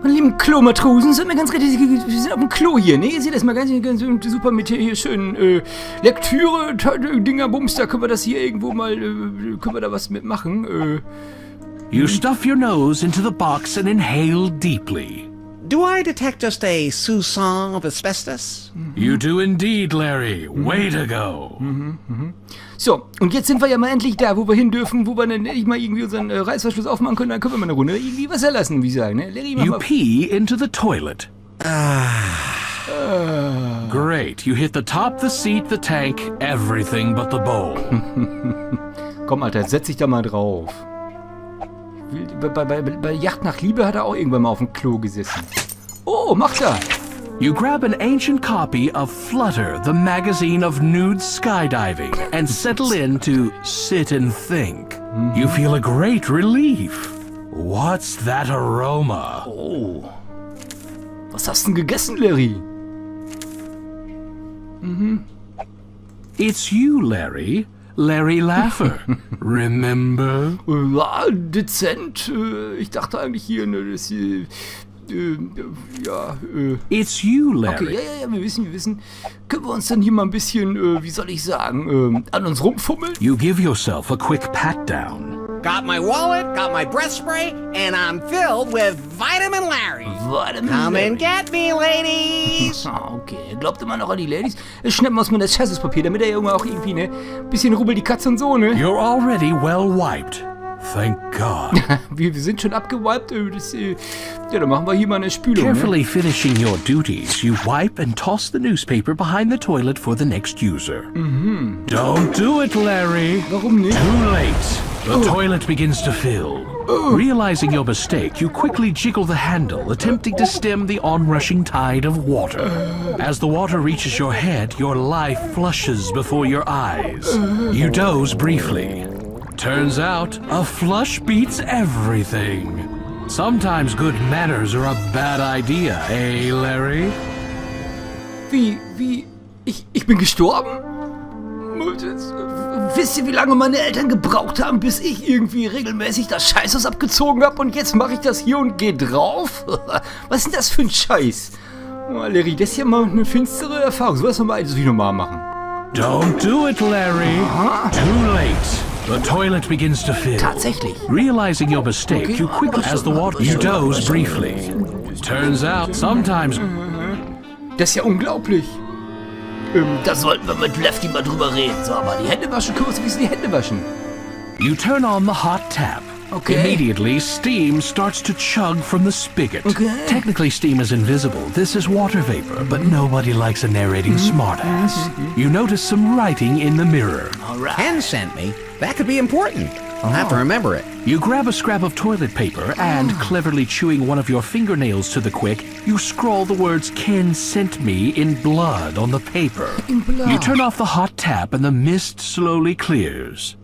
Meine lieben Klo-Matrosen, sind mir ganz richtig, wir sind auf dem Klo hier, ne? Ihr seht das mal ganz super mit hier schön Lektüre, Dingerbums, da können wir das hier irgendwo mal, können wir da was mitmachen, You stuff your nose into the box and inhale deeply. Do I detect just a soupçon of asbestos? You do indeed, Larry. Way to go. So, und jetzt sind wir ja mal endlich da, wo wir hin dürfen, wo wir dann endlich mal irgendwie unseren Reißverschluss aufmachen können, dann können wir mal eine Runde irgendwie was erlassen, wie ich sage, ne? Larry, mach You mal. pee into the toilet. Great. You hit the top, the seat, the tank, everything but the bowl. Komm, Alter, setz dich da mal drauf. Bei Yacht nach Liebe hat er auch irgendwann mal auf dem Klo gesessen. Oh, macht er. You grab an ancient copy of Flutter, the magazine of nude skydiving, and settle in to sit and think. You feel a great relief. What's that aroma? Oh. Was hast du denn gegessen, Larry? It's you, Larry. Larry Laffer. Remember? Ja, dezent. Ich dachte eigentlich hier, ne, das hier... It's you, Larry. Okay, ja, wir wissen. Können wir uns dann hier mal ein bisschen, wie soll ich sagen, an uns rumfummeln? You give yourself a quick pat down. Got my wallet, got my breath spray, and I'm filled with Vitamin Larry. Come and get me, ladies. Okay, glaubt immer noch an die Ladies? Schnappen wir uns mal das Scheißespapier, damit der Junge auch irgendwie, ne, bisschen rubbelt die Katze und so, ne? You're already well wiped. Thank God. wir sind schon abgewiped. Ja, dann machen wir hier mal eine Spülung. Carefully finishing your duties, you wipe and toss the newspaper behind the toilet for the next user. Don't do it, Larry. Warum nicht? Too late. The toilet begins to fill. Realizing your mistake, you quickly jiggle the handle, attempting to stem the onrushing tide of water. As the water reaches your head, your life flushes before your eyes. You doze briefly. Turns out, a flush beats everything. Sometimes good manners are a bad idea, eh, Larry? Wie? Ich bin gestorben? Wisst ihr, wie lange meine Eltern gebraucht haben, bis ich irgendwie regelmäßig das Scheißhaus abgezogen habe und jetzt mache ich das hier und gehe drauf? Was ist denn das für ein Scheiß? Oh, Larry, das ist ja mal eine finstere Erfahrung. So was wir mal also wie normal machen. Don't do it, Larry. Too late. The toilet begins to fill. Tatsächlich. Realizing your mistake, Okay. you quickly as the water. You doze briefly. Turns out, sometimes. Das ist ja unglaublich. Da sollten wir mit Lefty mal drüber reden. So, aber die Hände waschen, können wir uns ein bisschen die Hände waschen. You turn on the hot tap. Okay. Immediately, steam starts to chug from the spigot. Okay. Technically, steam is invisible. This is water vapor, but nobody likes a narrating smartass. You notice some writing in the mirror. All right. Ken sent me. That could be important. I'll have to remember it. You grab a scrap of toilet paper and, cleverly chewing one of your fingernails to the quick, you scrawl the words Ken sent me in blood on the paper. In blood. You turn off the hot tap and the mist slowly clears.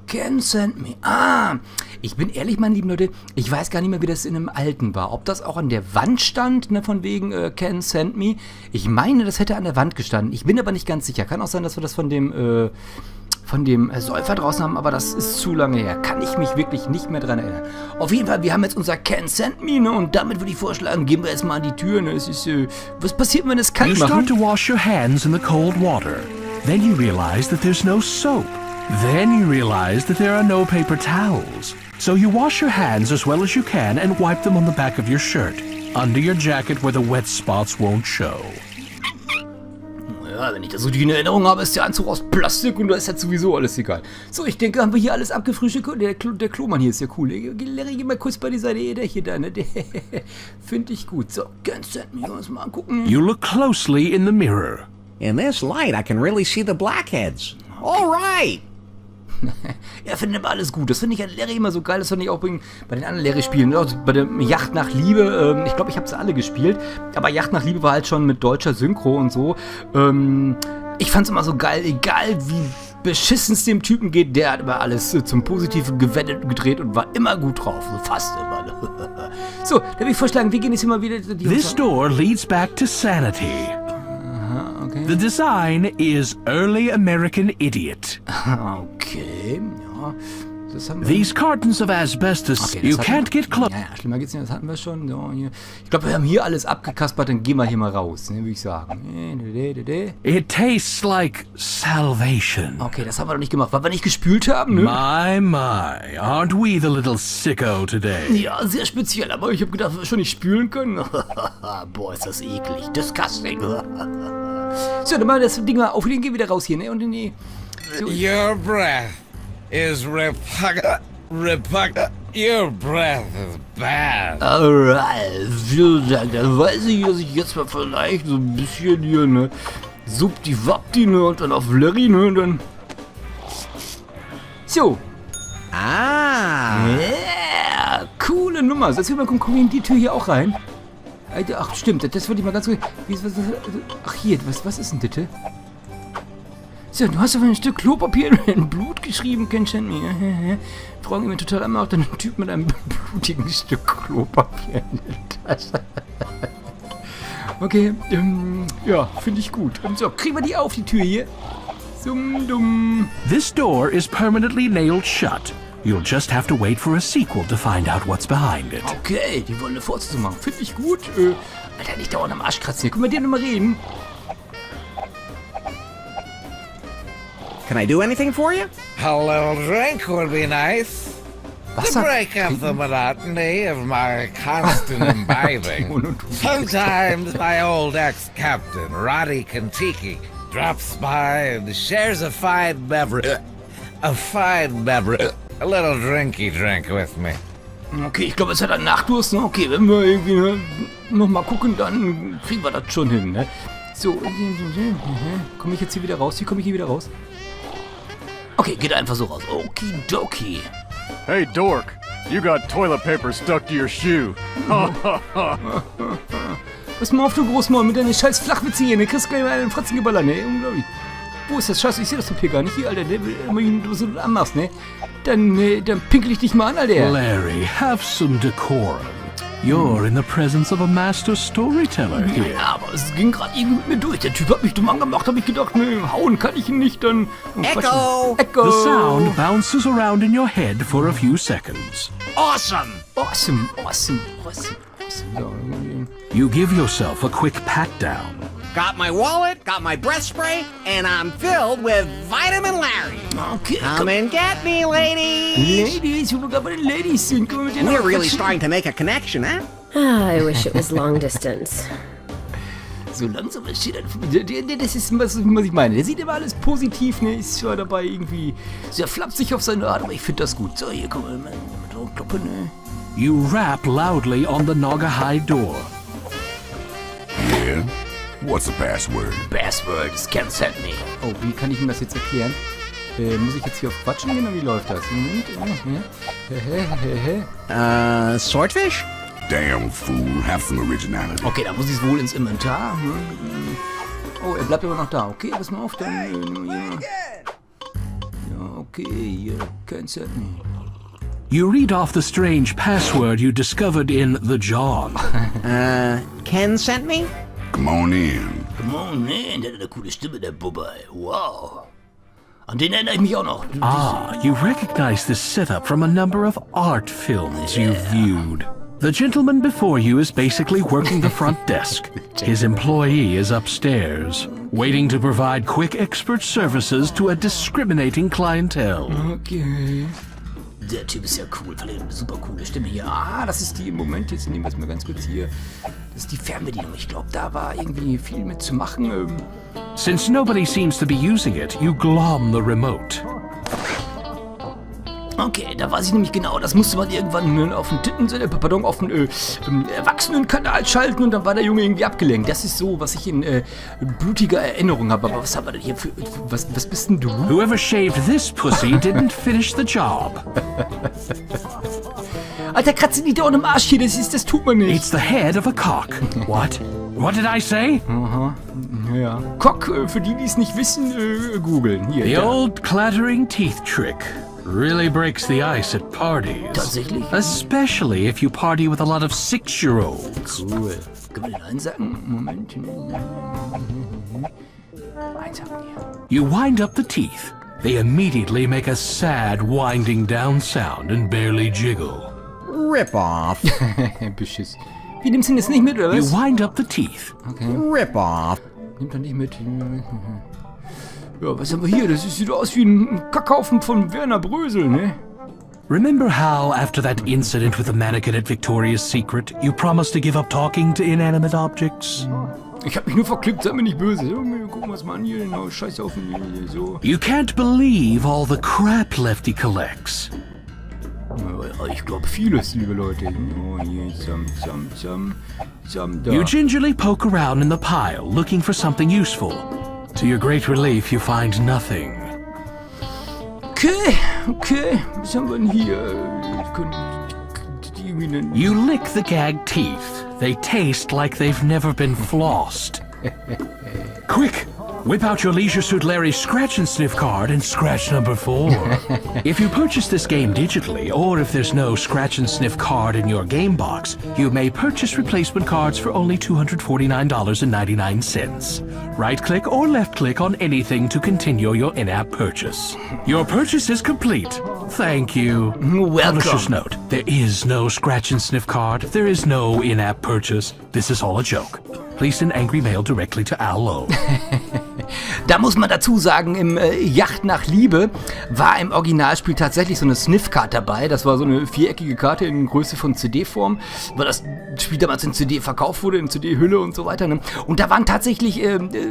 Ken sent me. Ah, ich bin ehrlich, meine lieben Leute, ich weiß gar nicht mehr, wie das in einem Alten war. Ob das auch an der Wand stand, ne, von wegen Ken sent me. Ich meine, das hätte an der Wand gestanden. Ich bin aber nicht ganz sicher. Kann auch sein, dass wir das von dem Säufer draußen haben, aber das ist zu lange her. Kann ich mich wirklich nicht mehr dran erinnern. Auf jeden Fall, wir haben jetzt unser Ken sent me, ne, und damit würde ich vorschlagen, gehen wir jetzt mal an die Tür, ne. Es ist, was passiert, wenn wir es kalt You machen? start to wash your hands in the cold water. Then you realize that there's no soap. Then you realize that there are no paper towels. So you wash your hands as well as you can and wipe them on the back of your shirt, under your jacket where the wet spots won't show. Ja, wenn ich das so in Erinnerung habe, ist der Anzug aus Plastik und da ist jetzt sowieso alles egal. So, ich denke, haben wir hier alles abgefrischt. Der Klomann hier ist ja cool. Larry, geh mal kurz bei dieser der hier da, ne? Finde ich gut. So, ganz send me, uns mal angucken. You look closely in the mirror. In this light, I can really see the blackheads. All right. Er findet aber alles gut. Das finde ich an Larry immer so geil. Das fand ich auch bei den anderen Larry-Spielen. Also bei der Yacht nach Liebe. Ich glaube, ich habe sie alle gespielt. Aber Yacht nach Liebe war halt schon mit deutscher Synchro und so. Ich fand es immer so geil. Egal wie beschissen es dem Typen geht, der hat immer alles zum Positiven gewendet und gedreht und war immer gut drauf. So fast immer. So, da würde ich vorschlagen, wir gehen jetzt hier mal wieder... This door leads back to sanity. Okay. The design is Early American Idiot. Okay, ja. Das haben wir. These cartons of asbestos, you can't get close. Ja, schlimmer geht's nicht, das hatten wir schon. So, hier. Ich glaube, wir haben hier alles abgekaspert, dann gehen wir hier mal raus, ne, würde ich sagen. It tastes like salvation. Okay, das haben wir doch nicht gemacht, weil wir nicht gespült haben, ne? My, aren't we the little sicko today? Ja, sehr speziell, aber ich habe gedacht, wir schon nicht spülen können. Boah, ist das eklig. Disgusting. So, dann machen wir das Ding mal auf, gehen wieder raus hier, ne? Und nee. So. Your breath is repugnant. Your breath is bad. Alright, vielen Dank. Dann weiß ich, dass ich jetzt mal vielleicht so ein bisschen hier, ne? Subdi-Wabdi, ne? Und dann auf Larry, ne? Und dann. So. Ah. Yeah, coole Nummer. Sollst du mal gucken, in die Tür hier auch rein? Ach, stimmt, das würde ich mal ganz gut. Ach, hier, was ist denn das? So, du hast auf ein Stück Klopapier in Blut geschrieben, kennst du mir? Fragen mir total einmal auch den Typ mit einem blutigen Stück Klopapier in der Tasche. Okay, ja, finde ich gut. So, kriegen wir die auf, die Tür hier. Dumm. This door is permanently nailed shut. You'll just have to wait for a sequel to find out what's behind it. Okay, die wollen eine Fortsetzung machen. Finde ich gut. Alter, nicht dauernd am Arsch kratzen hier. Können wir dir nochmal reden? Can I do anything for you? A little drink would be nice. To break up the monotony of my constant imbibing. Sometimes my old ex-captain, Roddy Kentucky, drops by and shares a fine beverage. A little drinky drink with me. Okay, ich glaube, es hat einen Nachdurst, ne? Okay, wenn wir irgendwie noch mal gucken, dann kriegen wir das schon hin, ne? So, komme ich jetzt hier wieder raus? Wie komme ich hier wieder raus? Okay, geht einfach so raus. Okidoki. Hey, Dork, you got toilet paper stuck to your shoe. Pass mal auf, du Großmaul, mit deinen scheiß Flachwitze hier, ne? Kriegst gleich mal einen Fratzen geballert, ne? Unglaublich. Wo ist das? Scheiße, ich sehe das Papier gar nicht. Hier, Alter, wenn du so anmachst, ne? Dann pinkel ich dich mal an, Alter. Larry, have some decorum. You're in the presence of a master storyteller here. Ja, aber es ging gerade irgendwie mit mir durch. Der Typ hat mich dumm angemacht, habe ich gedacht, ne, hauen kann ich ihn nicht, dann... Echo! Echo! The sound bounces around in your head for a few seconds. Awesome! Awesome. So, You give yourself a quick pat down. Got my wallet, got my breath spray, and I'm filled with vitamin Larry. okay, Come and get me, ladies! Ladies, wo wir gerade bei den Ladies sind, können wir mit denen We're noch really quatschen? starting to make a connection, huh? I wish it was long distance. So langsam steht das ist, was ich meine. Der sieht immer alles positiv, ne? Ist schon dabei irgendwie sehr flapsig auf seine Art, aber ich finde das gut. So, hier, komm mal, mit Kloppe, ne? You rap loudly on the Naugahyde door. Yeah? What's the password? Password, can't send me. Oh, wie kann ich ihm das jetzt erklären? Muss ich jetzt hier auf Quatschen gehen oder wie läuft das? Moment. Swordfish? Damn fool, have some originality. Okay, da muss ich es wohl ins Inventar. Oh, er bleibt aber noch da. Okay, pass mal auf, dann... Ja, okay, hier, can't send me. You read off the strange password you discovered in the job. Ken sent me? Come on in. Come on, man, der hat eine coole Stimme, der Bubba. Wow. An den erinnere ich mich auch noch. You recognize this setup from a number of art films you've viewed. The gentleman before you is basically working the front desk. His employee is upstairs, waiting to provide quick expert services to a discriminating clientele. Okay. Der Typ ist ja cool, weil er eine super coole Stimme hier. Das ist die im Moment, jetzt nehmen wir es mal ganz kurz hier. Das ist die Fernbedienung. Ich glaube, da war irgendwie viel mit zu machen. Since nobody seems to be using it, you glom the remote. Okay, da weiß ich nämlich genau, das musste man irgendwann auf den auf den Erwachsenenkanal schalten und dann war der Junge irgendwie abgelenkt. Das ist so, was ich in blutiger Erinnerung habe. Aber was haben wir denn hier für... Was bist denn du? Whoever shaved this pussy didn't finish the job. Alter, kratze nicht dauernd im Arsch hier, das tut man nicht. It's the head of a cock. What? What did I say? Aha, ja. Cock, für die es nicht wissen, googeln. Hier, The da. old clattering teeth trick. Really breaks the ice at parties. Tatsächlich? Especially if you party with a lot of 6-year-olds. Cool. Können wir den einsacken? Moment. Einsacken hier. You wind up the teeth, they immediately make a sad winding down sound and barely jiggle. Rip off. Beschiss. Wie nimmst du das nicht mit, oder You was? wind up the teeth. Okay. Rip off. Nimmt er nicht mit. Ja, was haben wir hier? Das sieht aus wie ein Kackhaufen von Werner Brösel, ne? Remember how, after that incident with the mannequin at Victoria's Secret, you promised to give up talking to inanimate objects? Ich hab mich nur verklickt, sei mir nicht böse. Gucken wir uns mal an hier, genau, Scheißhaufen, so. You can't believe all the crap Lefty collects. Ja, ich glaube vieles, liebe Leute. Oh, hier, da. You gingerly poke around in the pile, looking for something useful. To your great relief, you find nothing. Okay. Was haben wir denn hier? You lick the gagged teeth. They taste like they've never been flossed. Quick! Whip out your Leisure Suit Larry scratch and sniff card and scratch number 4. If you purchase this game digitally, or if there's no scratch and sniff card in your game box, you may purchase replacement cards for only $249.99. Right-click or left-click on anything to continue your in-app purchase. Your purchase is complete. Thank you. Publisher's note. There is no scratch and sniff card. There is no in-app purchase. This is all a joke. Please send angry mail directly to Lowe. Da muss man dazu sagen, im Yacht nach Liebe war im Originalspiel tatsächlich so eine Sniff-Card dabei. Das war so eine viereckige Karte in Größe von CD-Form, weil das Spiel damals in CD verkauft wurde, in CD-Hülle und so weiter. Ne? Und da waren tatsächlich,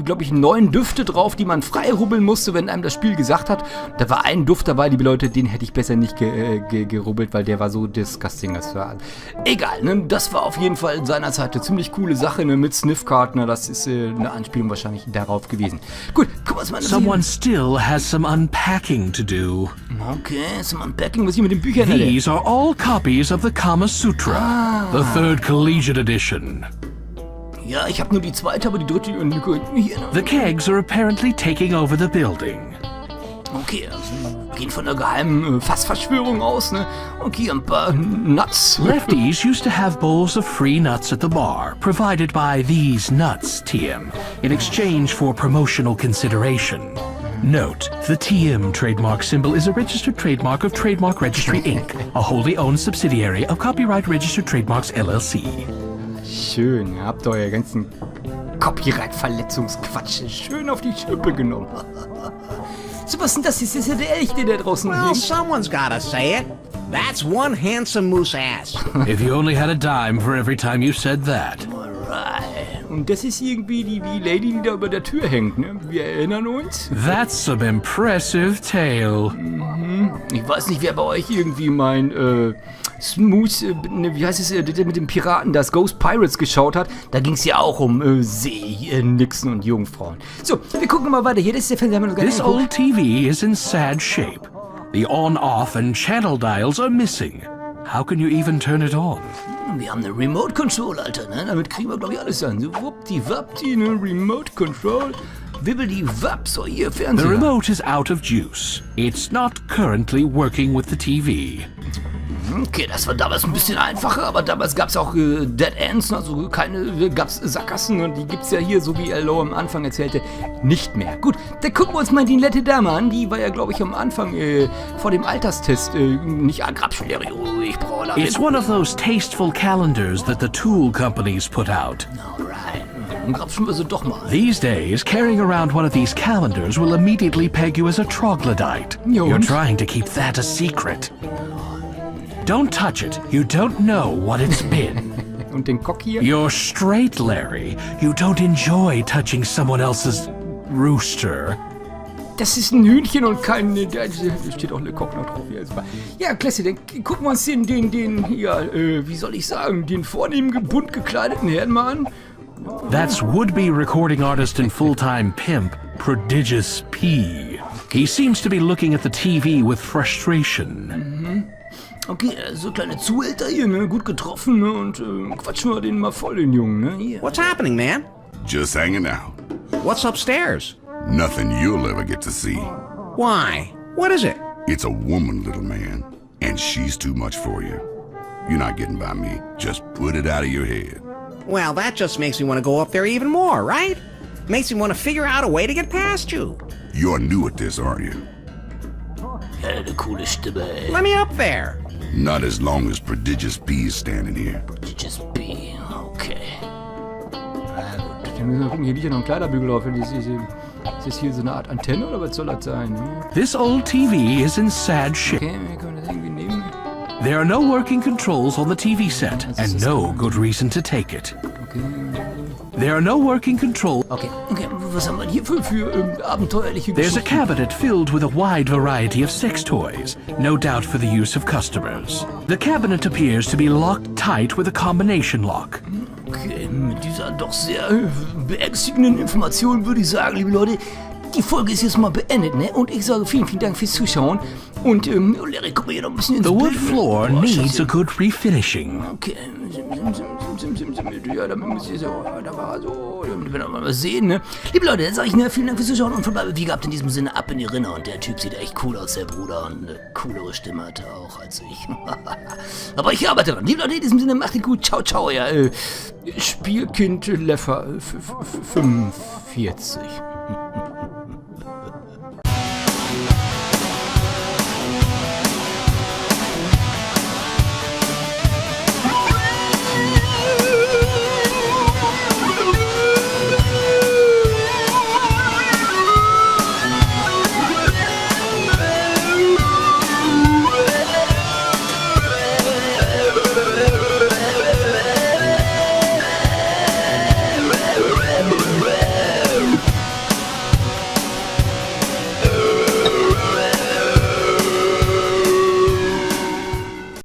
glaube ich, 9 Düfte drauf, die man frei rubbeln musste, wenn einem das Spiel gesagt hat. Da war ein Duft dabei, liebe Leute, den hätte ich besser nicht gerubbelt, weil der war so disgusting. Das war egal, ne? Das war auf jeden Fall seinerzeit eine ziemlich coole Sache, ne? Mit Sniff-Card. Ne? Das ist eine Anspielung wahrscheinlich darauf gewesen. Gut, guck mal, Someone still has some unpacking to do. Okay, some unpacking. Was hier mit den Büchern? These are all copies of the Kama Sutra, the 3rd Collegiate Edition. Ja, ich habe nur die 2., aber die 3. und hier. The kegs are apparently taking over the building. Okay, also gehen von einer geheimen Fassverschwörung aus, ne? Okay, ein paar Nuts. Lefties used to have bowls of free nuts at the bar, provided by these nuts, TM, in exchange for promotional consideration. Note, the TM trademark symbol is a registered trademark of Trademark Registry Inc., a wholly owned subsidiary of Copyright Registered Trademarks LLC. Schön, ihr habt euer ganzen Copyright-Verletzungsquatsch schön auf die Schippe genommen. So, was denn das? Ist ja der Echte, der draußen Well, hängt. someone's gotta say it. That's one handsome moose ass. If you only had a dime for every time you said that. Alright. Und das ist irgendwie die Lady, die da über der Tür hängt, ne? Wir erinnern uns. That's some impressive tale. Ich weiß nicht, wer bei euch irgendwie mein Smooth, wie heißt es, mit dem Piraten, das Ghost Pirates geschaut hat. Da ging es ja auch um Nixon und Jungfrauen. So, wir gucken mal weiter. Hier, das ist der Fernseher. This old TV is in sad shape. The on, off, and channel dials are missing. How can you even turn it on? Wir haben eine Remote Control, Alter, ne? Damit kriegen wir, glaube ich, alles an. So, wuppdiwappdi, ne? Remote Control. Wibbeldiwapp, so hier, Fernseher. The remote is out of juice. It's not currently working with the TV. Okay, das war damals ein bisschen einfacher, aber damals gab es auch Dead Ends, also gab's Sackgassen und die gibt's ja hier, so wie Lowe am Anfang erzählte, nicht mehr. Gut, dann gucken wir uns mal die nette Dame an, die war ja, glaube ich, am Anfang vor dem Alterstest nicht Grabschläge, ich brauche da. It's one of those tasteful calendars that the tool companies put out. Alright, und grabschen wir sie doch mal. These days, carrying around one of these calendars will immediately peg you as a troglodyte. You're trying to keep that a secret. Don't touch it. You don't know what it's been. Und den Cock hier? You're straight, Larry. You don't enjoy touching someone else's rooster. Das ist ein Hühnchen und kein... Da steht auch eine Cock noch drauf. Ja, klasse, dann gucken wir uns den wie soll ich sagen, den vornehmen, bunt gekleideten Herrn mal an. That's would-be recording artist and full-time pimp, Prodigious P. He seems to be looking at the TV with frustration. Okay, so kleine Zuhälter hier, ne? Gut getroffen, ne? Und quatschen wir den mal voll, den Jungen, ne? Hier. What's happening, man? Just hanging out. What's upstairs? Nothing you'll ever get to see. Why? What is it? It's a woman, little man, and she's too much for you. You're not getting by me. Just put it out of your head. Well, that just makes me want to go up there even more, right? Makes me want to figure out a way to get past you. You're new at this, aren't you? eine coole Stimme, ey. Let me up there. Not as long as Prodigious P is standing here. Just be, okay. Na gut, dann müssen wir gucken, hier liegt ja noch ein Kleiderbügel drauf. Ist das hier so eine Art Antenne oder was soll das sein? This old TV is in sad shape. Okay, wir können das irgendwie nehmen. There are no working controls on the TV set, and no good reason to take it. Okay. There are no working controls. Okay, was haben wir hier für abenteuerliche There's a Geschichten? cabinet filled with a wide variety of sex toys, no doubt for the use of customers. The cabinet appears to be locked tight with a combination lock. Okay, mit dieser doch sehr beängstigenden Information würde ich sagen, liebe Leute, die Folge ist jetzt mal beendet, ne? Und ich sage vielen, vielen Dank fürs Zuschauen. Und, Larry, guck mal hier noch ein bisschen ins The wood Bild. floor Oh, needs Scheiße. a good refinishing. Okay, ja, damit muss ich so, da war so, damit wir noch mal was sehen, ne? Liebe Leute, dann sage ich, ne, vielen Dank fürs Zuschauen und verbleibe wie gehabt in diesem Sinne ab in die Rinne. Und der Typ sieht echt cool aus, der Bruder, und eine coolere Stimme hat er auch als ich. Aber ich arbeite dran. Liebe Leute, in diesem Sinne, macht es gut. Ciao, ciao, ja, Spielkind Laffer 45.